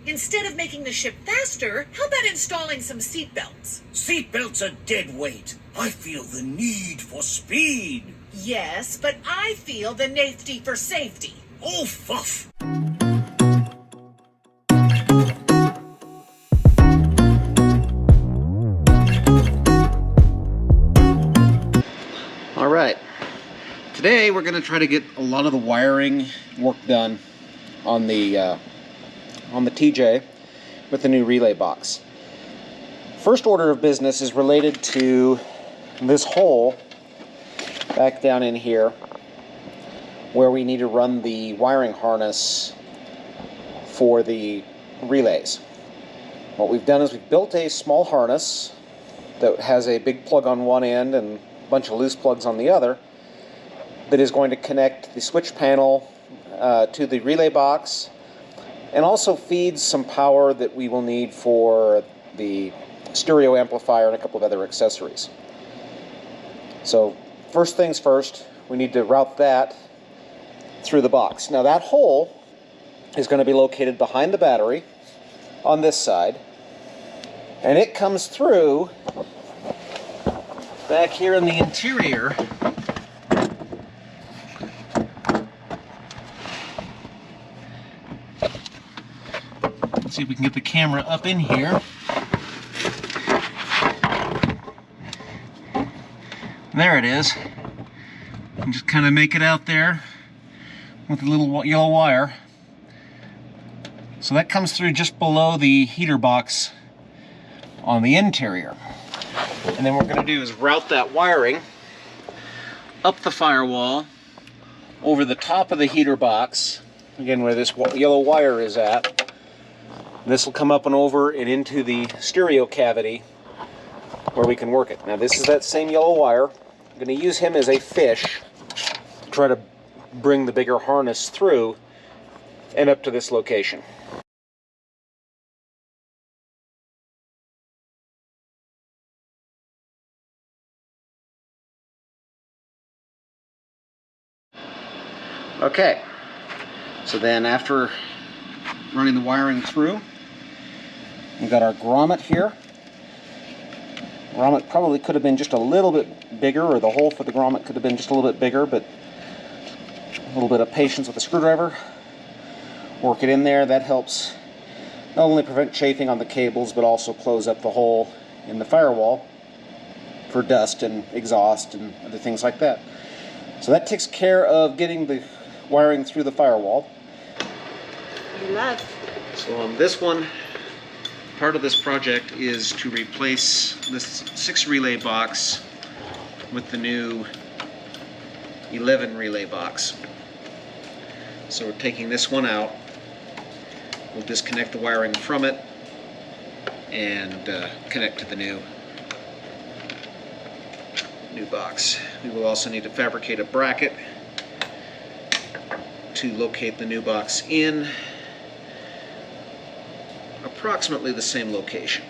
Instead of making the ship faster, how about installing some seatbelts? Seatbelts are dead weight. I feel the need for speed. Yes, but I feel the nafety for safety. Oh, fuff. All right. Today we're going to try to get a lot of the wiring work done on the TJ with the new relay box. First order of business is related to this hole back down in here where we need to run the wiring harness for the relays. What we've done is we've built a small harness that has a big plug on one end and a bunch of loose plugs on the other that is going to connect the switch panel to the relay box and also feeds some power that we will need for the stereo amplifier and a couple of other accessories. So first things first, we need to route that through the box. Now that hole is going to be located behind the battery on this side, and it comes through back here in the interior see if we can get the camera up in here. There it is. And just kind of make it out there with a little yellow wire. So that comes through just below the heater box on the interior. And then what we're going to do is route that wiring up the firewall over the top of the heater box, again where this yellow wire is at. This will come up and over and into the stereo cavity where we can work it. Now this is that same yellow wire. I'm going to use him as a fish to try to bring the bigger harness through and up to this location. Okay, so then after running the wiring through, we've got our grommet here. Grommet probably could have been just a little bit bigger, or the hole for the grommet could have been just a little bit bigger, but a little bit of patience with the screwdriver. Work it in there. That helps not only prevent chafing on the cables, but also close up the hole in the firewall for dust and exhaust and other things like that. So that takes care of getting the wiring through the firewall. So on this one, part of this project is to replace this 6 relay box with the new 11 relay box. So we're taking this one out. We'll disconnect the wiring from it and connect to the new box. We will also need to fabricate a bracket to locate the new box in approximately the same location.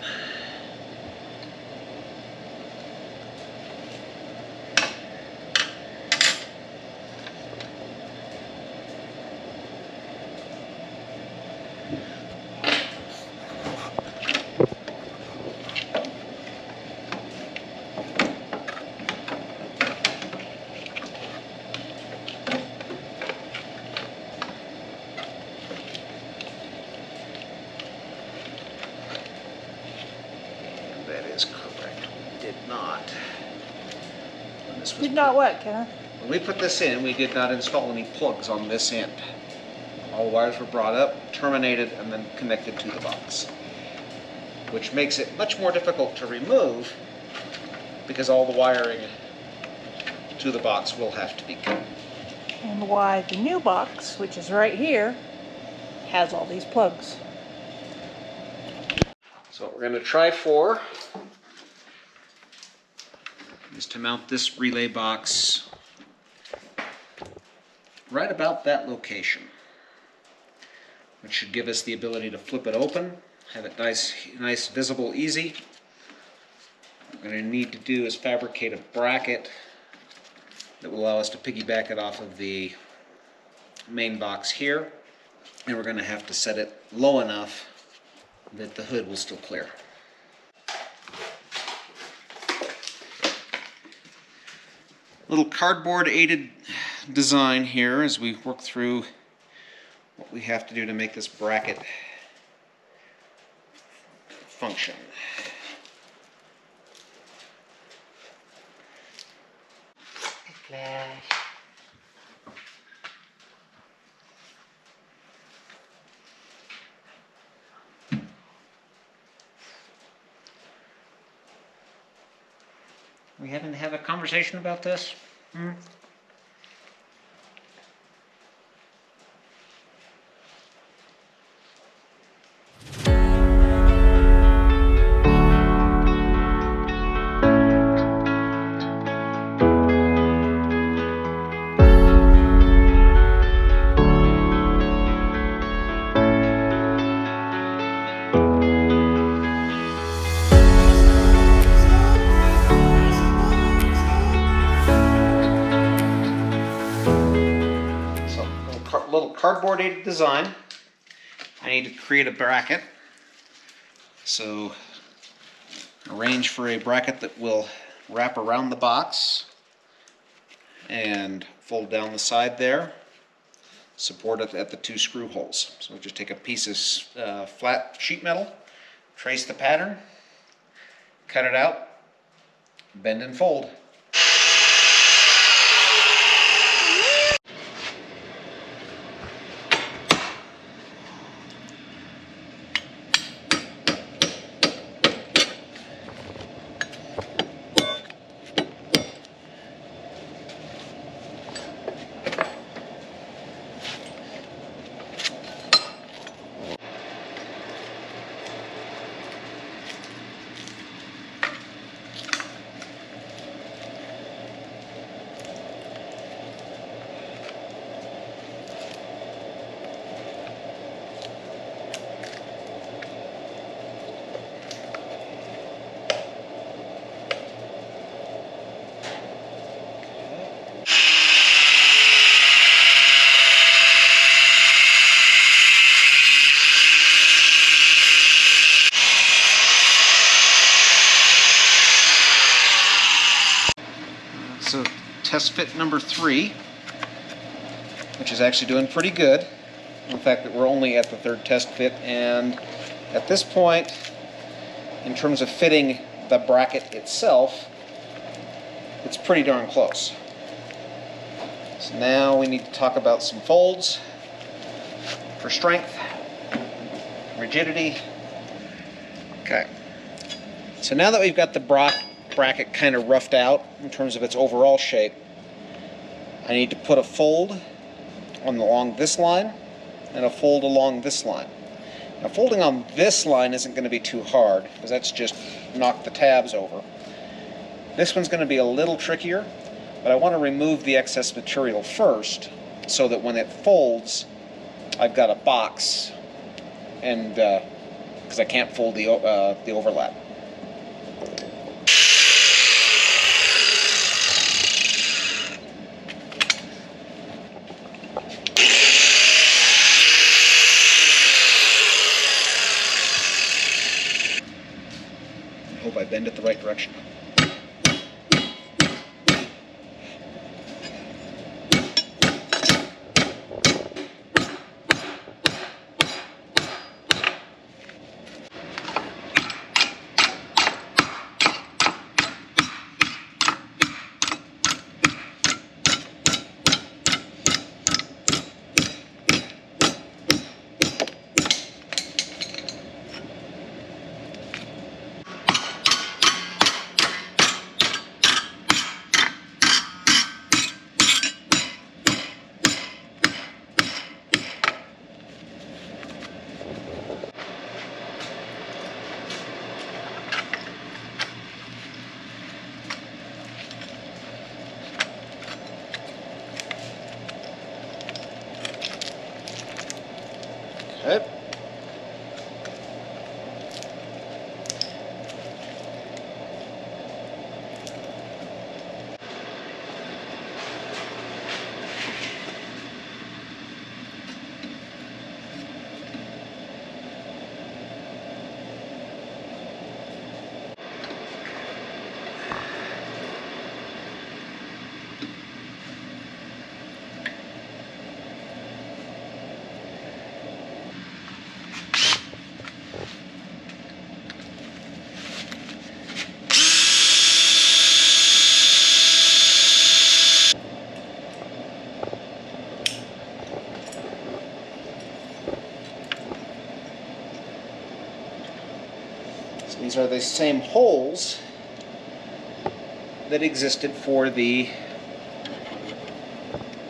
Did not what, Kenneth? When we put this in, we did not install any plugs on this end. All the wires were brought up, terminated, and then connected to the box, which makes it much more difficult to remove because all the wiring to the box will have to be cut. And why the new box, which is right here, has all these plugs. So what we're going to try for is to mount this relay box right about that location, which should give us the ability to flip it open, have it nice, visible, easy. What we're going to need to do is fabricate a bracket that will allow us to piggyback it off of the main box here, and we're going to have to set it low enough that the hood will still clear. Little cardboard aided design here as we work through what we have to do to make this bracket function. We haven't had a conversation about this? Little cardboard aided design. I need to create a bracket. So arrange for a bracket that will wrap around the box and fold down the side there, support it at the 2 screw holes. So just take a piece of flat sheet metal, trace the pattern, cut it out, bend and fold. So test fit number 3, which is actually doing pretty good. In fact, we're only at the 3rd test fit, and at this point, in terms of fitting the bracket itself, it's pretty darn close. So now we need to talk about some folds for strength, rigidity. Okay. So now that we've got the bracket kind of roughed out in terms of its overall shape, I need to put a fold along this line and a fold along this line. Now folding on this line isn't going to be too hard because that's just knock the tabs over. This one's going to be a little trickier, but I want to remove the excess material first so that when it folds I've got a box, and because I can't fold the overlap. I hope I bend it the right direction. So these are the same holes that existed for the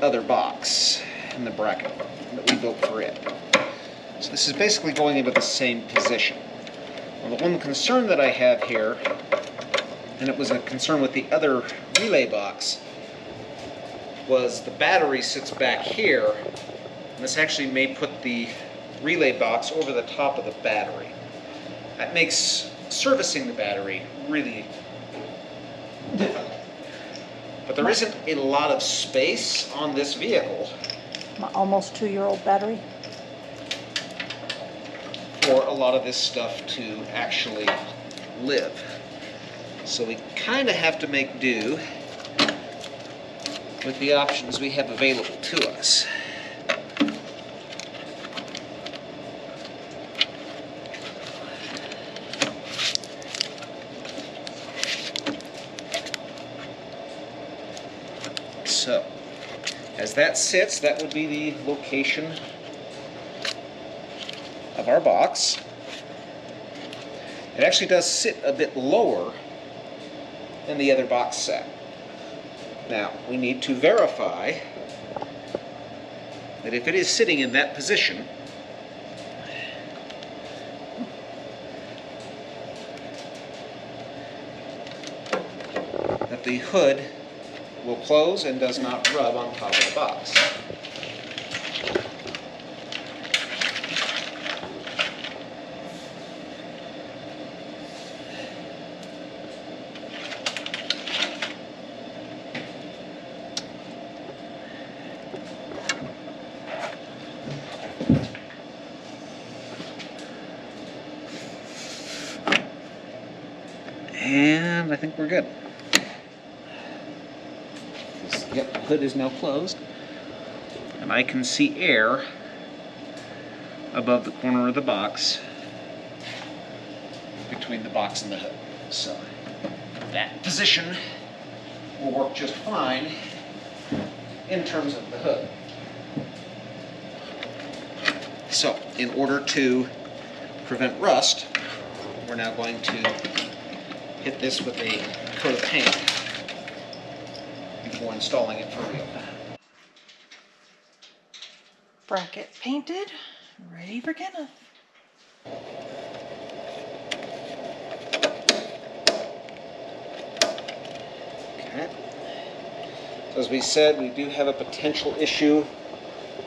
other box in the bracket that we built for it. So this is basically going into the same position. Well, the one concern that I have here, and it was a concern with the other relay box, was the battery sits back here, and this actually may put the relay box over the top of the battery. That makes servicing the battery really difficult. But there isn't a lot of space on this vehicle My almost 2-year-old battery. for a lot of this stuff to actually live. So we kind of have to make do with the options we have available to us. So, as that sits, that would be the location of our box. It actually does sit a bit lower than the other box sat. Now, we need to verify that if it is sitting in that position, that the hood will close and does not rub on top of the box. And I think we're good. Yep, the hood is now closed. And I can see air above the corner of the box between the box and the hood. So that position will work just fine in terms of the hood. So in order to prevent rust, we're now going to hit this with a coat of paint before installing it for real. Bracket painted, ready for Kenneth. Okay. So as we said, we do have a potential issue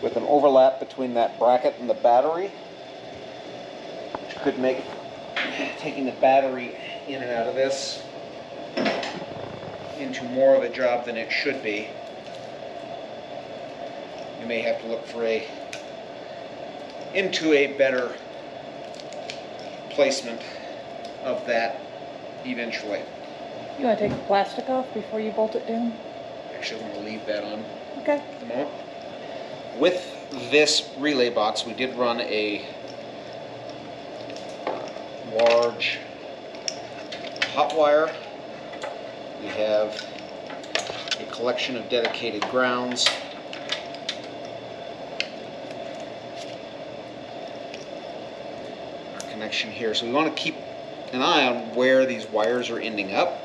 with an overlap between that bracket and the battery, which could make taking the battery in and out of this into more of a job than it should be. You may have to look for into a better placement of that eventually. You want to take the plastic off before you bolt it down? Actually, I'm going to leave that on Okay. at the moment. With this relay box, we did run a large hot wire. We have a collection of dedicated grounds. Our connection here. So we want to keep an eye on where these wires are ending up,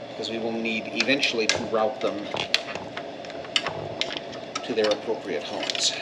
because we will need eventually to route them to their appropriate homes.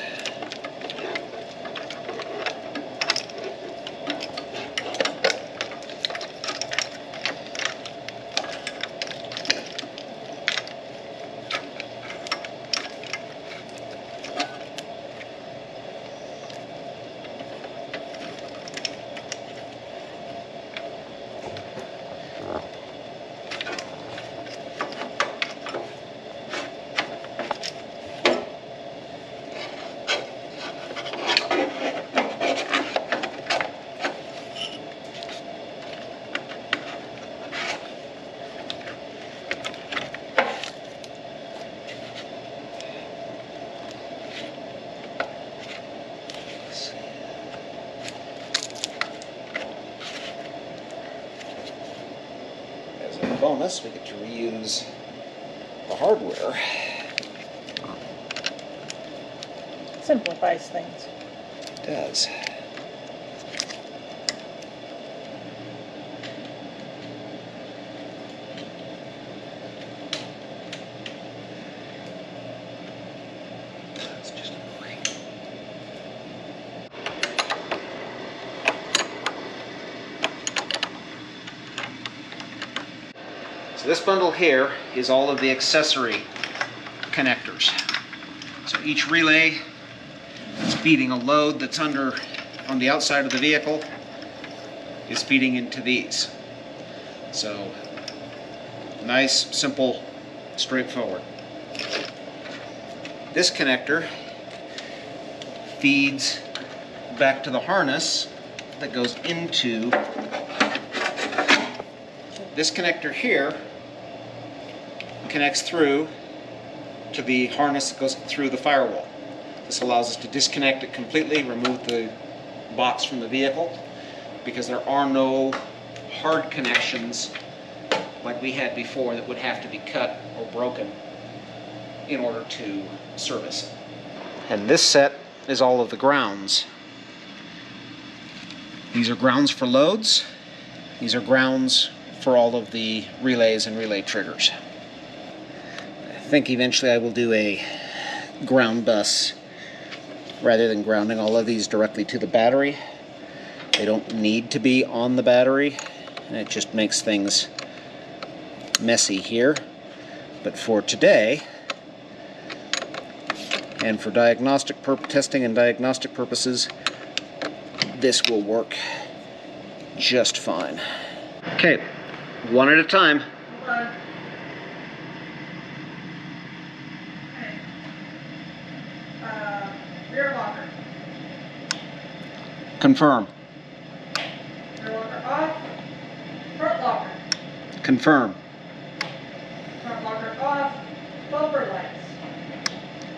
Bonus, we get to reuse the hardware. Simplifies things. It does. So this bundle here is all of the accessory connectors. So each relay is feeding a load that's on the outside of the vehicle is feeding into these. So nice, simple, straightforward. This connector feeds back to the harness that goes into this connector here, connects through to the harness that goes through the firewall. This allows us to disconnect it completely, remove the box from the vehicle, because there are no hard connections like we had before that would have to be cut or broken in order to service. And this set is all of the grounds. These are grounds for loads. These are grounds for all of the relays and relay triggers. I think eventually I will do a ground bus rather than grounding all of these directly to the battery. They don't need to be on the battery, and it just makes things messy here. But for today, and for testing and diagnostic purposes, this will work just fine. Okay, one at a time. Hold on. Okay. Rear locker. Confirm. Rear locker off. Front locker. Confirm. Front locker off. Bumper lights.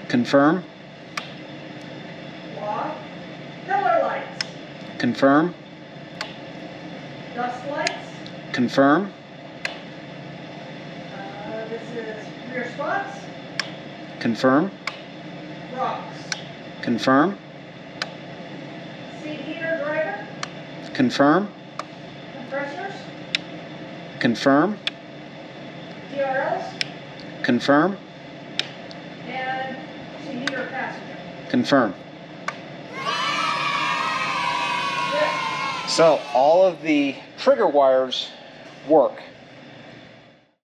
Confirm. Off. Pillar lights. Confirm. Dust lights. Confirm. This is rear spots. Confirm. Rocks. Confirm. Seat heater driver. Confirm. Compressors. Confirm. DRLs. Confirm. And seat heater passenger. Confirm. Yeah. So all of the trigger wires work.